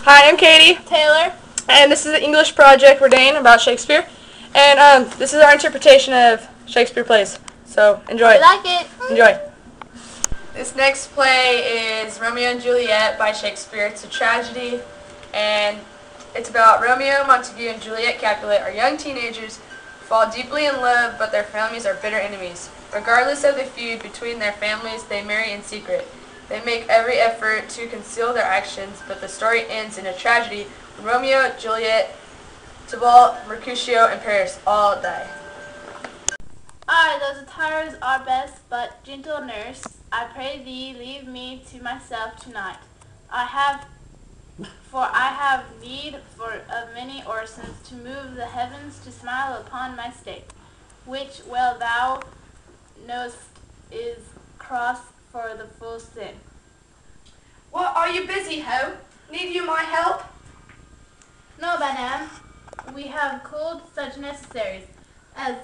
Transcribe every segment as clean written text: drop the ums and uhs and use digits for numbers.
Hi, I'm Katie, Taylor. and this is the English project we're doing about Shakespeare. And this is our interpretation of Shakespeare plays. So enjoy. We like it. Enjoy. This next play is Romeo and Juliet by Shakespeare. It's a tragedy, and it's about Romeo, Montague, and Juliet Capulet are young teenagers who fall deeply in love, but their families are bitter enemies. Regardless of the feud between their families, they marry in secret. They make every effort to conceal their actions, but the story ends in a tragedy when Romeo, Juliet, Tybalt, Mercutio, and Paris all die. I, those attires are best, but gentle nurse, I pray thee leave me to myself tonight. I have need of many orisons to move the heavens to smile upon my state, which well thou knowest is cross for the full sin. What, are you busy, Ho? Need you my help? No, madame, we have culled such necessaries as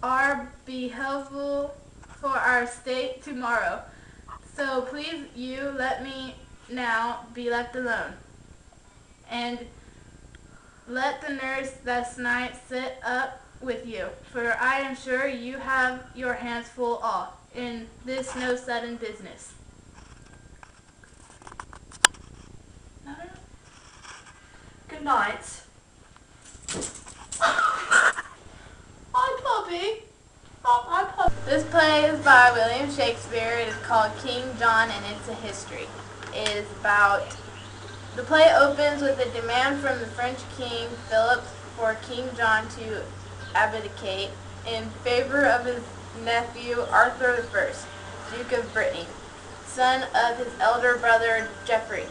are behoveful for our state tomorrow. So please you let me now be left alone, and let the nurse this night sit up with you, for I am sure you have your hands full all in this no sudden business. Good night. This play is by William Shakespeare. It is called King John, and it's a history. It is about, the play opens with a demand from the French King Philip for King John to abdicate in favor of his nephew Arthur I, Duke of Brittany, son of his elder brother Geoffrey.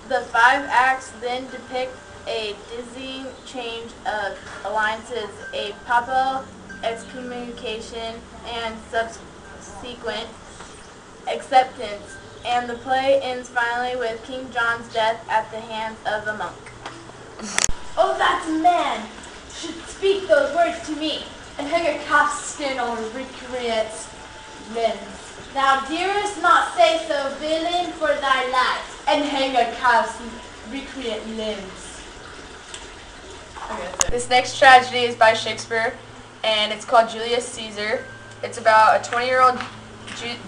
The 5 acts then depict a dizzying change of alliances, a papal excommunication, and subsequent acceptance, and the play ends finally with King John's death at the hands of a monk. Oh, that man should speak those words to me, and hang a calf's skin on recreant limbs. Thou dearest not say so, villain, for thy life, and hang a calf's recreant limbs. This next tragedy is by Shakespeare, and it's called Julius Caesar. It's about a 20-year-old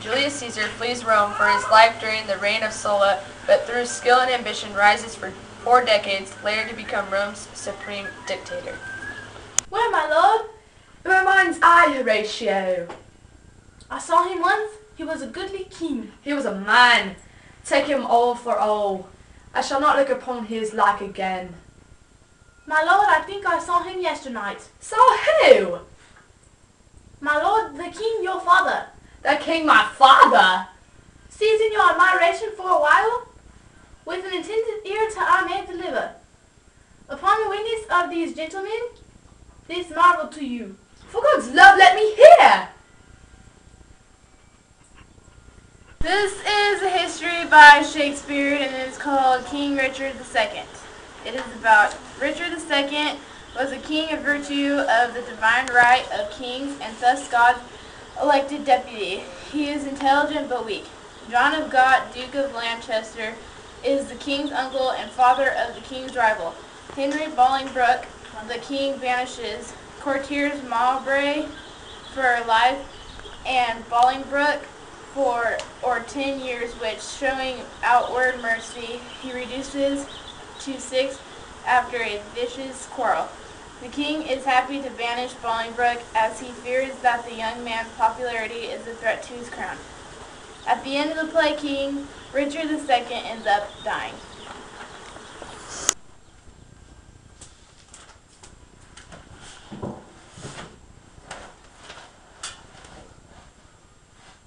Julius Caesar flees Rome for his life during the reign of Sulla, but through skill and ambition rises for 4 decades, later to become Rome's supreme dictator. Where, my lord? Where mine's eye, Horatio? I saw him once. He was a goodly king. He was a man. Take him all for all. I shall not look upon his like again. My lord, I think I saw him yesternight. Saw who? My lord, the king, your father. The king, my father? Seizing your admiration for a while, with an attentive ear to I may deliver. Upon the witness of these gentlemen, this marvel to you. For God's love, let me hear. This is a history by Shakespeare, and it is called King Richard II. It is about Richard II was a king of virtue of the divine right of kings, and thus God's elected deputy. He is intelligent but weak. John of Gaunt, Duke of Lancaster, is the king's uncle and father of the king's rival. Henry Bolingbroke, the king banishes courtiers Mowbray for life, and Bolingbroke for 10 years, which, showing outward mercy, he reduces to 6 after a vicious quarrel. The king is happy to banish Bolingbroke, as he fears that the young man's popularity is a threat to his crown. At the end of the play, King Richard II ends up dying.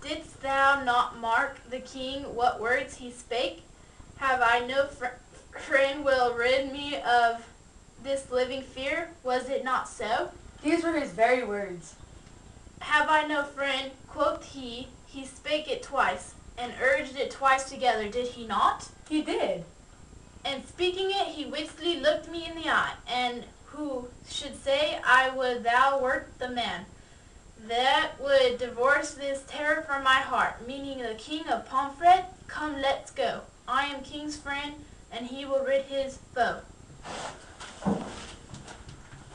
Didst thou not mark the king what words he spake? Have I no friend will rid me of this living fear? Was it not so? These were his very words. Have I no friend, quoth he spake it twice, and urged it twice together, did he not? He did. And speaking it, he wistly looked me in the eye, and who should say I would thou wert the man that would divorce this terror from my heart, meaning the king of Pomfret. Come, let's go. I am king's friend, and he will rid his foe.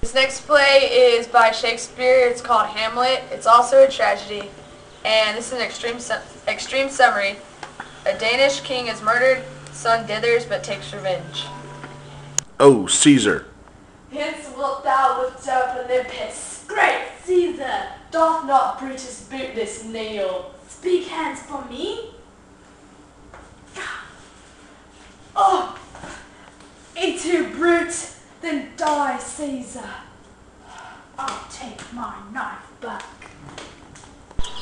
This next play is by Shakespeare. It's called Hamlet. It's also a tragedy, and this is an extreme summary. A Danish king is murdered, son dithers but takes revenge. O Caesar! Hence wilt thou lift up Olympus. Great Caesar! Doth not Brutus boot this nail? Speak hence for me. Oh! Eat brute, then die Caesar. I'll take my knife back.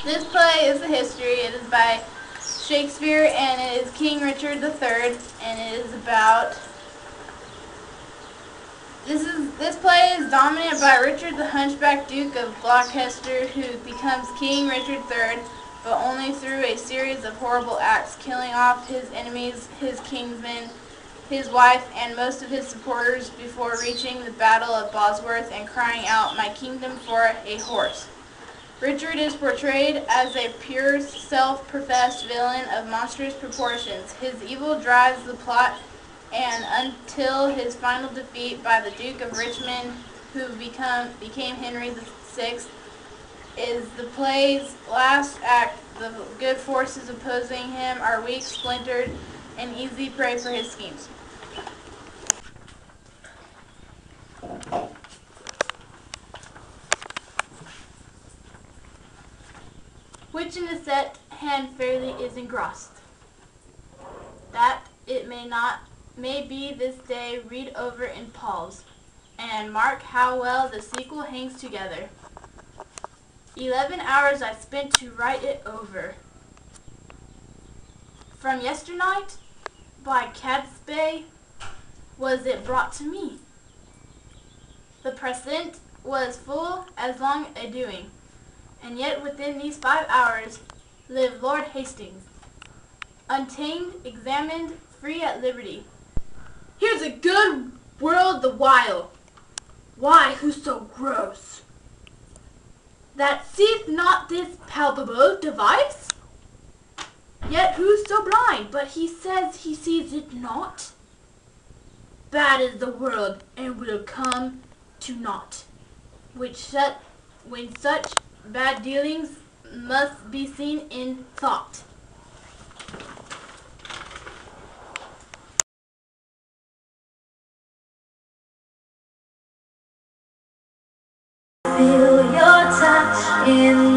This play is a history. It is by Shakespeare, and it is King Richard III, and it is about... This play is dominated by Richard the Hunchback Duke of Gloucester, who becomes King Richard III, but only through a series of horrible acts, killing off his enemies, his kinsmen, his wife, and most of his supporters before reaching the Battle of Bosworth and crying out, "My kingdom for a horse." Richard is portrayed as a pure, self-professed villain of monstrous proportions. His evil drives the plot, and until his final defeat by the Duke of Richmond, who became Henry VI, is the play's last act. The good forces opposing him are weak, splintered, and easy prey for his schemes. Which in the set hand fairly is engrossed, that it may be this day read over in pause, and mark how well the sequel hangs together. 11 hours I spent to write it over. From yesternight, by Cadsbay, was it brought to me. The precedent was full as long a-doing, and yet within these 5 hours lived Lord Hastings, untamed, examined, free at liberty. Here's a good world the while. Why, who so gross, that seeth not this palpable device? Yet who's so blind, but he says he sees it not? Bad is the world, and will come to naught, when such bad dealings must be seen in thought. Feel your touch in